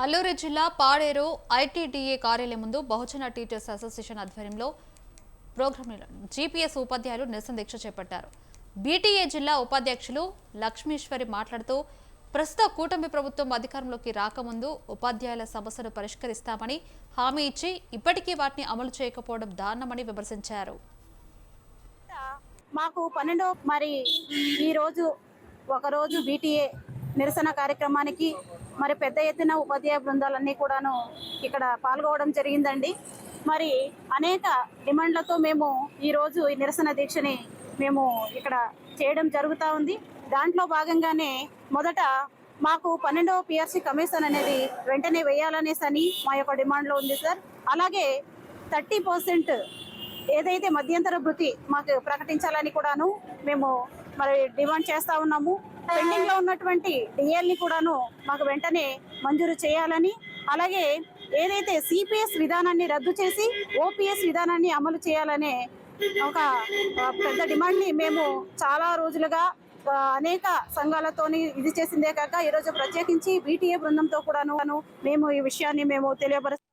అల్లూరు జిల్లా పాడేరు ఐటీడీఏ కార్యాలయం ముందు బహుజన టీచర్స్ అసోసియేషన్ ఆధ్వర్యంలో ప్రోగ్రామ్ జీపీఎస్ ఉపాధ్యాయులు నిరసన దీక్ష చేపట్టారు. బీటీఏ జిల్లా ఉపాధ్యక్షులు లక్ష్మీశ్వరి మాట్లాడుతూ ప్రస్తుత కూటమి ప్రభుత్వం అధికారంలోకి రాకముందు ఉపాధ్యాయుల సమస్యలు పరిష్కరిస్తామని హామీ ఇచ్చి ఇప్పటికీ వాటిని అమలు చేయకపోవడం దారుణమని విమర్శించారు. మాకు 12 మరి ఈరోజు ఒకరోజు బీటీఏ నిరసన కార్యక్రమానికి మరి పెద్ద ఎత్తున ఉపాధ్యాయ బృందాలన్నీ కూడాను ఇక్కడ పాల్గొనడం జరిగిందండి. మరి అనేక డిమాండ్లతో మేము ఈరోజు ఈ నిరసన దీక్షని మేము ఇక్కడ చేయడం జరుగుతూ ఉంది. దాంట్లో భాగంగానే మొదట మాకు 12వ పిఆర్సీ కమిషన్ అనేది వెంటనే వేయాలనేసని మా యొక్క డిమాండ్లో ఉంది సార్. అలాగే 30% ఏదైతే మధ్యంతర భృతి మాకు ప్రకటించాలని కూడాను మేము మరి డిమాండ్ చేస్తూ ఉన్నాము. పెండింగ్లో ఉన్నటువంటి డిఎల్ని కూడాను మాకు వెంటనే మంజూరు చేయాలని, అలాగే ఏదైతే సిపిఎస్ విధానాన్ని రద్దు చేసి ఓపీఎస్ విధానాన్ని అమలు చేయాలనే ఒక పెద్ద డిమాండ్ని మేము చాలా రోజులుగా అనేక సంఘాలతోని ఇది చేసిందే కాక ఈరోజు ప్రత్యేకించి బీటీఏ బృందంతో కూడాను మేము ఈ విషయాన్ని మేము తెలియపరుస్తాం.